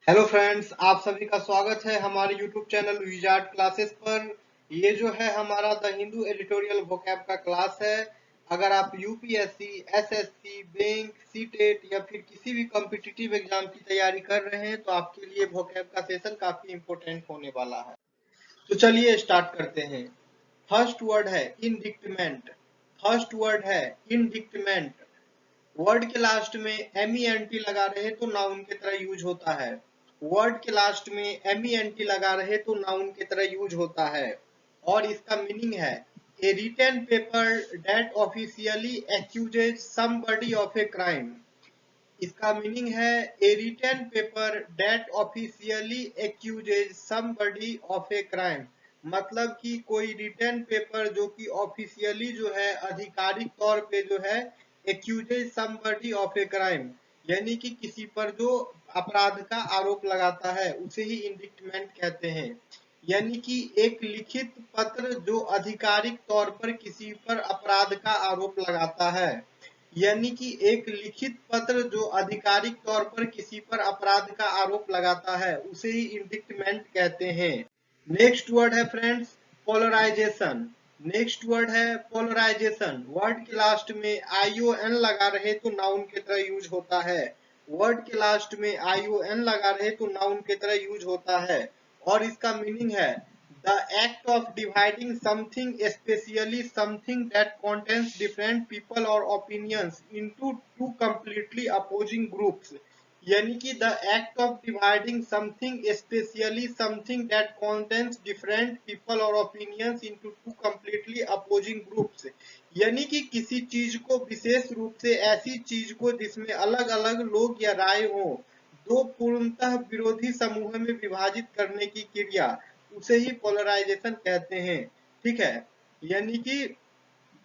Hello friends, आप सभी का स्वागत है हमारे यूट्यूब चैनल विजार्ड क्लासेस पर। ये जो है हमारा द हिंदू एडिटोरियल वोकैब का क्लास है। अगर आप यूपीएससी, एसएससी, बैंक, सीटेट या फिर किसी भी कॉम्पिटिटिव एग्जाम की तैयारी कर रहे हैं तो आपके लिए वोकैब का सेशन काफी इंपॉर्टेंट होने वाला है। तो चलिए स्टार्ट करते हैं। फर्स्ट वर्ड है इनडिक्टमेंट। फर्स्ट वर्ड है इनडिक्टमेंट। वर्ड के लास्ट में MENT लगा रहे तो नाउन की तरह यूज होता है। वर्ड के लास्ट में MENT लगा रहे तो नाउन की तरह यूज होता है। और इसका मीनिंग है a written paper that officially accuses somebody of a crime. इसका मीनिंग है a written paper that officially accuses somebody of a crime. मतलब कि कोई रिटन पेपर जो कि ऑफिशियली जो है आधिकारिक तौर पे जो है एक्यूजेज समबडी ऑफ ए क्राइम, यानी कि किसी पर जो अपराध का आरोप लगाता है उसे ही इंडिक्टमेंट कहते हैं। यानी कि एक लिखित पत्र जो आधिकारिक तौर पर किसी पर अपराध का आरोप लगाता है। यानी कि एक लिखित पत्र जो आधिकारिक तौर पर किसी पर अपराध का आरोप लगाता है उसे ही इंडिक्टमेंट कहते हैं। नेक्स्ट वर्ड है फ्रेंड्स पोलराइजेशन। नेक्स्ट वर्ड है पोलराइजेशन। वर्ड के लास्ट में ION लगा रहे तो नाउन की तरह यूज होता है। वर्ड के लास्ट में ION लगा रहे तो नाउन की तरह यूज होता है। और इसका मीनिंग है the act of dividing something, especially something that contains different people or opinions, into two completely opposing groups। यानी कि the act of dividing something, especially something that contains different people or opinions, into two completely opposing groups। यानी कि किसी चीज को विशेष रूप से ऐसी चीज को जिसमें अलग अलग लोग या राय हो, दो पूर्णतः विरोधी समूह में विभाजित करने की क्रिया, उसे ही पोलराइजेशन कहते हैं। ठीक है, यानी कि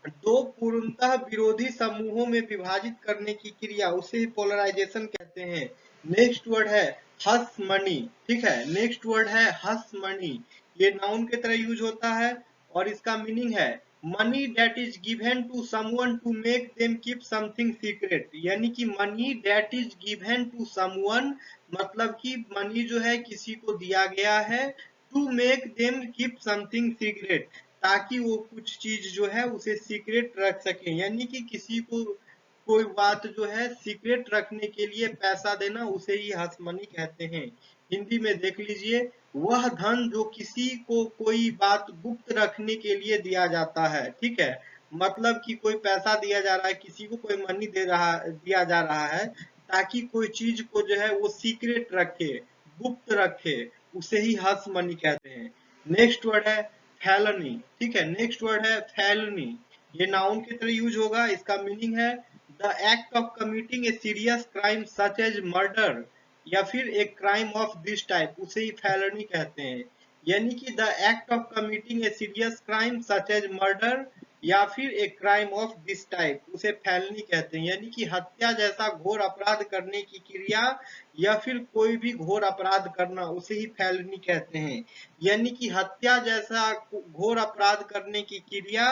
दो पूर्णतः विरोधी समूहों में विभाजित करने की क्रिया उसे ही पोलराइजेशन कहते हैं। नेक्स्ट वर्ड है हस मनी। ठीक है, नेक्स्ट वर्ड है हस मनी। ये नाउन की तरह यूज होता है और इसका मीनिंग है money that is given to someone to make them keep something secret. यानी कि money that is given to someone, मतलब कि मनी जो है किसी को दिया गया है to make them keep something secret, ताकि वो कुछ चीज जो है उसे सीक्रेट रख सके। यानी कि किसी को कोई बात जो है सीक्रेट रखने के लिए पैसा देना उसे ही हस मनी कहते हैं। हिंदी में देख लीजिए, वह धन जो किसी को कोई बात गुप्त रखने के लिए दिया जाता है। ठीक है, मतलब कि कोई पैसा दिया जा रहा है, किसी को कोई मनी दिया जा रहा है ताकि कोई चीज को जो है वो सीक्रेट रखे, गुप्त रखे, उसे ही हस मनी कहते हैं। नेक्स्ट वर्ड है फेलनी। ठीक है, नेक्स्ट वर्ड है फेलनी। ये नाउन की तरह यूज होगा। इसका मीनिंग है the act of committing a serious crime such as murder, या फिर एक क्राइम ऑफ दिस टाइप, उसे ही फेलनी कहते हैं। यानी कि the act of committing a serious crime such as murder या फिर एक क्राइम ऑफ दिस टाइप, उसे फेलनी कहते हैं। यानी कि हत्या जैसा घोर अपराध करने की क्रिया या फिर कोई भी घोर अपराध करना उसे ही फेलनी कहते हैं। यानी कि हत्या जैसा घोर अपराध करने की क्रिया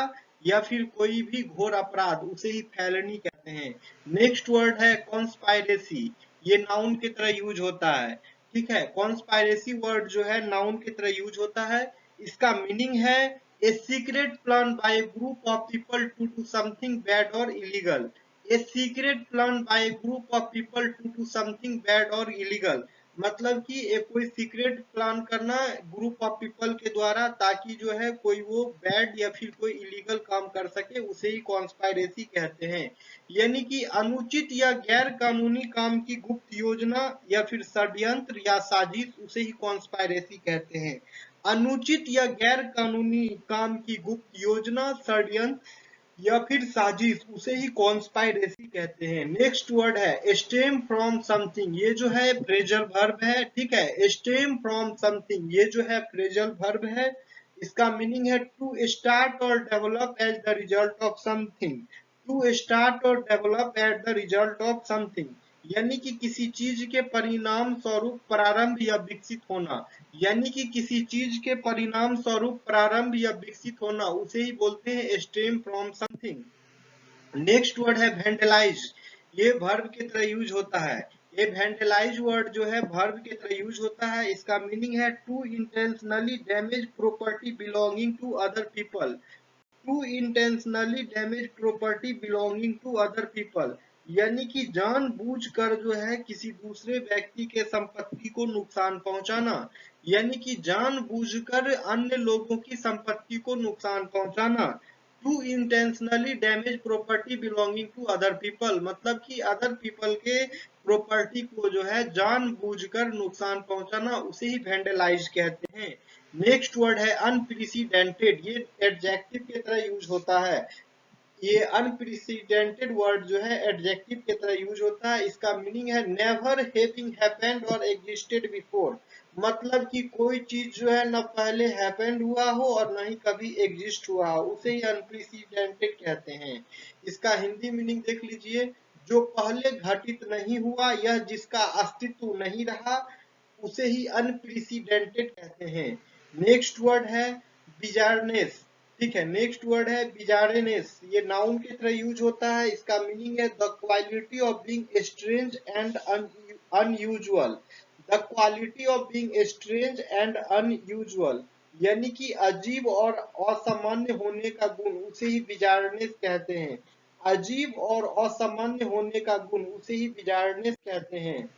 या फिर कोई भी घोर अपराध उसे ही फेलनी कहते हैं। नेक्स्ट वर्ड है कॉन्स्पायरेसी। ये नाउन की तरह यूज होता है। ठीक है, कॉन्स्पायरेसी वर्ड जो है नाउन की तरह यूज होता है। इसका मीनिंग है a secret plan by a group of people to do something bad और illegal. A secret plan by a group of people to do something bad और इलीगल, मतलब कि एक कोई सीक्रेट प्लान करना ग्रुप ऑफ पीपल के द्वारा ताकि जो है कोई वो बैड या फिर कोई इलीगल काम कर सके, उसे ही कॉन्स्पायरेसी कहते हैं। यानी कि अनुचित या गैर कानूनी काम की गुप्त योजना या फिर षड्यंत्र या साजिश, उसे ही कॉन्स्पायरेसी कहते हैं। अनुचित या गैर कानूनी काम की गुप्त योजना, षड्यंत्र या फिर साजिश, उसे ही कॉन्स्पायरेसी कहते हैं। नेक्स्ट वर्ड है स्टेम फ्रॉम समथिंग। ये जो है फ्रेजल वर्ब है। ठीक है, स्टेम फ्रॉम समथिंग ये जो है फ्रेजल वर्ब है। इसका मीनिंग है to start or develop as the result of something. To start or develop at the result of something, यानी कि किसी चीज के परिणाम स्वरूप प्रारंभ या विकसित होना। यानी कि किसी चीज के परिणाम स्वरूप प्रारंभ या विकसित होना उसे ही बोलते हैं stem from something. Next word है वेंडलाइज। ये वर्ब की तरह यूज होता है। ये वैंडलाइज वर्ड जो है वर्ब की तरह यूज होता है। इसका मीनिंग है to intentionally damage property belonging to other people. To intentionally damage property belonging to other people, यानी कि जानबूझकर जो है किसी दूसरे व्यक्ति के संपत्ति को नुकसान पहुंचाना, यानी कि जानबूझकर अन्य लोगों की संपत्ति को नुकसान पहुंचाना। To intentionally damage property belonging to other people, मतलब कि अदर पीपल के प्रॉपर्टी को जो है जानबूझकर नुकसान पहुंचाना, उसे ही वैंडलाइज कहते हैं। नेक्स्ट वर्ड है अनप्रेसिडेंटेड। ये एडजेक्टिव की तरह यूज होता है। ये अनप्रेसिडेंटेड वर्ड जो है एडजेक्टिव की तरह यूज होता है। इसका मीनिंग है नेवर हैविंग हैपेंड और एग्जिस्टेड बिफोर, मतलब कि कोई चीज जो है न पहले हैपेंड हुआ हो और न ही कभी एग्जिस्ट हुआ हो, उसे ही अनप्रेसिडेंटेड कहते हैं। इसका हिंदी मीनिंग देख लीजिए, जो पहले घटित नहीं हुआ, यह जिसका अस्तित्व नहीं रहा, उसे ही अनप्रेसिडेंटेड कहते हैं। नेक्स्ट वर्ड है बिजारनेस। ठीक है, नेक्स्ट वर्ड है बिजारेनेस। ये नाउन की तरह यूज होता है। इसका मीनिंग है the quality of being strange and unusual. The quality of being strange and unusual, यानी कि अजीब और असामान्य होने का गुण, उसे ही बिजारनेस कहते हैं। अजीब और असामान्य होने का गुण, उसे ही बिजारनेस कहते हैं।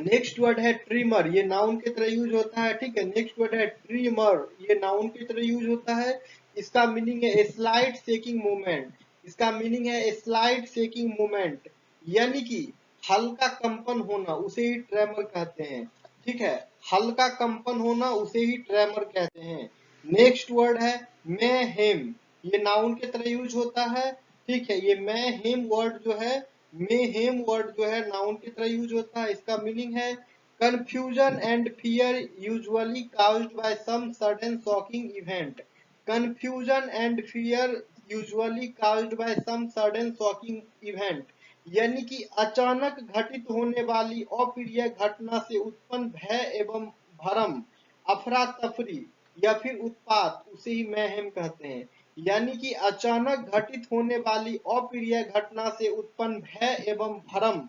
नेक्स्ट वर्ड है ट्रिमर। ये नाउन की तरह यूज होता है। ठीक है, नेक्स्ट वर्ड है ट्रिमर। ये नाउन की तरह यूज होता है। इसका मीनिंग है स्लाइड शेकिंग मूवमेंट। इसका मीनिंग है स्लाइड शेकिंग मूवमेंट, यानी कि हल्का कंपन होना, उसे ही ट्रेमर कहते हैं। ठीक है, हल्का कंपन होना, उसे ही ट्रेमर कहते हैं। नेक्स्ट वर्ड है मेहेम। ये नाउन की तरह यूज होता है। ठीक है, ये मेहेम वर्ड जो है, मेहेम वर्ड जो है नाउन की तरह यूज होता है। इसका मीनिंग है confusion and fear usually caused by some sudden shocking event. Confusion and fear usually caused by some sudden shocking event, यानी कि अचानक घटित होने वाली अप्रिय घटना से उत्पन्न भय एवं भरम, अफरा तफरी या फिर उत्पात, उसे ही मैहम कहते हैं। यानी कि अचानक घटित होने वाली अप्रिय घटना से उत्पन्न भय एवं भ्रम,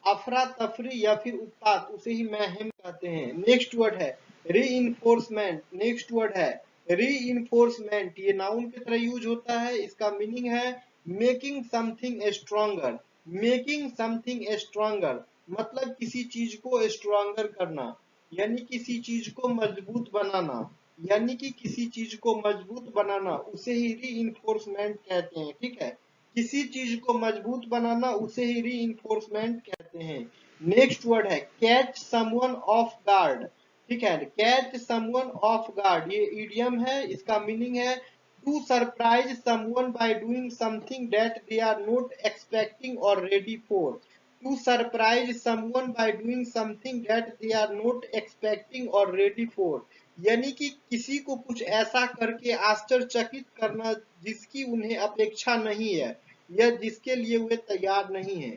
अफरा तफरी या फिर उत्पात, उसे ही मैहम कहते हैं। नेक्स्ट वर्ड है रीइंफोर्समेंट। नेक्स्ट वर्ड है रीइंफोर्समेंट। ये नाउन की तरह यूज होता है। इसका मीनिंग है making something stronger. Making something stronger, मतलब किसी चीज को स्ट्रॉन्गर करना, यानी किसी चीज को मजबूत बनाना, यानी कि किसी चीज को मजबूत बनाना, उसे ही रीइंफोर्समेंट कहते हैं। ठीक है, किसी चीज को मजबूत बनाना, उसे ही रीइंफोर्समेंट कहते हैं। नेक्स्ट वर्ड है कैच समवन ऑफ गार्ड। ठीक है, कैच समवन ऑफ गार्ड, ये इडियम है। इसका मीनिंग है to surprise someone by doing something that they are not expecting or ready for. To surprise someone by doing something that they are not expecting or ready for, यानी कि किसी को कुछ ऐसा करके आश्चर्यचकित करना जिसकी उन्हें अपेक्षा नहीं है या जिसके लिए वे तैयार नहीं है।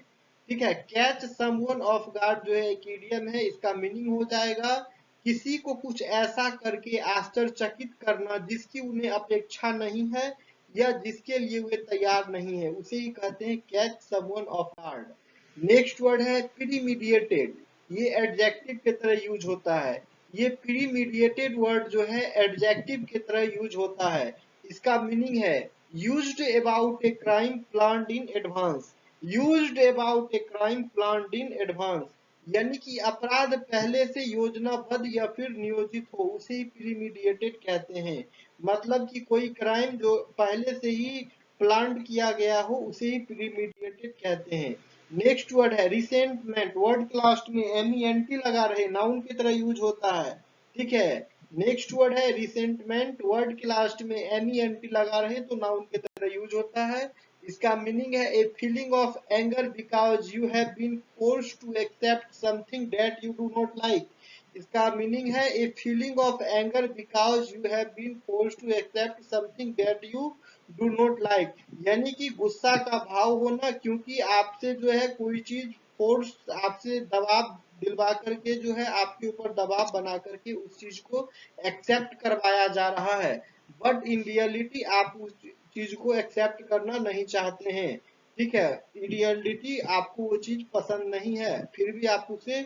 ठीक है, कैच समवन ऑफ गार्ड जो है एक इडियम है। इसका मीनिंग हो जाएगा किसी को कुछ ऐसा करके आश्चर्यचकित करना जिसकी उन्हें अपेक्षा नहीं है या जिसके लिए वे तैयार नहीं है, उसे ही कहते हैं catch someone off guard. Next word है प्रीमीडिएटेड। ये एडजेक्टिव की तरह यूज होता है। ये प्रीमीडिएटेड वर्ड जो है एडजेक्टिव की तरह यूज होता है। इसका मीनिंग है used about a crime planned in advance. Used about a crime planned in advance, यानी कि अपराध पहले से योजनाबद्ध या फिर नियोजित हो, उसे ही प्रीमीडिएटेड कहते हैं। मतलब कि कोई क्राइम जो पहले से ही प्लान किया गया हो, उसे ही प्रीमीडिएटेड कहते हैं। नेक्स्ट वर्ड है रिसेंटमेंट। वर्ड के लास्ट में MENT लगा रहे, नाउन की तरह यूज होता है। ठीक है, नेक्स्ट वर्ड है रिसेंटमेंट। वर्ड के लास्ट में MENT लगा रहे तो नाउन की तरह यूज होता है। इसका मीनिंग है a feeling of anger because you have been forced to accept something that you do not like. इसका मीनिंग है a feeling of anger because you have been forced to accept something that you do not like, यानी कि गुस्सा का भाव होना क्योंकि आपसे जो है कोई चीज फोर्स, आपसे दबाव दिलवा करके जो है आपके ऊपर दबाव बना करके उस चीज को एक्सेप्ट करवाया जा रहा है, बट इन रियलिटी आप उस चीज को एक्सेप्ट करना नहीं चाहते हैं। ठीक है, आइडियलिटी आपको वो चीज पसंद नहीं है, फिर भी आप उसे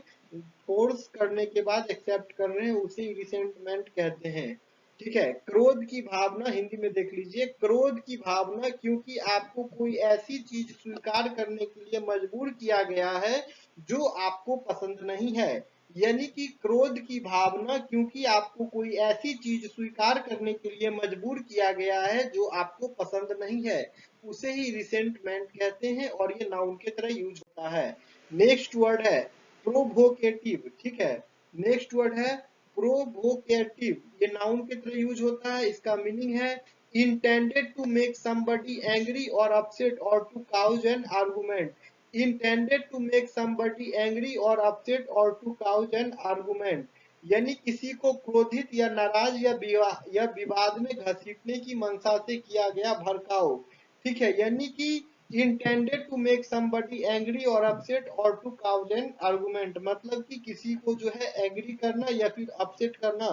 फोर्स करने के बाद एक्सेप्ट कर रहे हैं, उसे रिसेंटमेंट कहते हैं। ठीक है, क्रोध की भावना, हिंदी में देख लीजिए, क्रोध की भावना क्योंकि आपको कोई ऐसी चीज स्वीकार करने के लिए मजबूर किया गया है जो आपको पसंद नहीं है। यानी कि क्रोध की भावना क्योंकि आपको कोई ऐसी चीज स्वीकार करने के लिए मजबूर किया गया है जो आपको पसंद नहीं है, उसे ही रिसेंटमेंट कहते हैं और ये नाउन के तरह यूज होता है। नेक्स्ट वर्ड है प्रोवोकेटिव। ठीक है, नेक्स्ट वर्ड है प्रोवोकेटिव, ये नाउन के तरह यूज होता है। इसका मीनिंग है intended to make somebody angry और अपसेट और to cause an argument. intended to make somebody angry or upset or to cause an argument, यानी किसी को क्रोधित या नाराज या विवाद में घसीटने की मंशा से किया गया भड़काव। ठीक है, यानी कि intended to make somebody angry or upset or to cause an argument, मतलब कि किसी को जो है एग्री करना या फिर अपसेट करना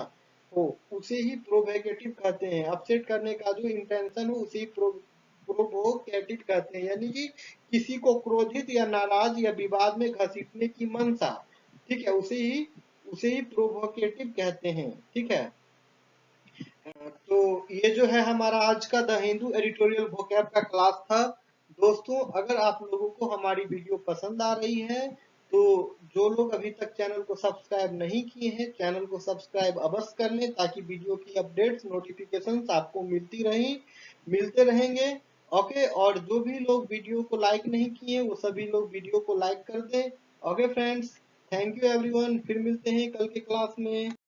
हो, उसे ही प्रोवोकेटिव कहते हैं। अपसेट करने का जो इंटेंशन हो उसे ही प्रोवोकेटिव कहते हैं, यानी कि किसी को क्रोधित या नाराज या विवाद में घसीटने की मंशा। ठीक है, उसे ही प्रोवोकेटिव कहते हैं। ठीक है, तो ये जो है हमारा आज का द हिंदू एडिटोरियल वोकैब का क्लास था। दोस्तों, अगर आप लोगों को हमारी वीडियो पसंद आ रही है तो जो लोग अभी तक चैनल को सब्सक्राइब नहीं किए हैं, चैनल को सब्सक्राइब अवश्य कर लें ताकि वीडियो की अपडेट्स नोटिफिकेशंस आपको मिलते रहेंगे। ओके, और जो भी लोग वीडियो को लाइक नहीं किए वो सभी लोग वीडियो को लाइक कर दें। Okay friends, thank you everyone, फिर मिलते हैं कल के क्लास में।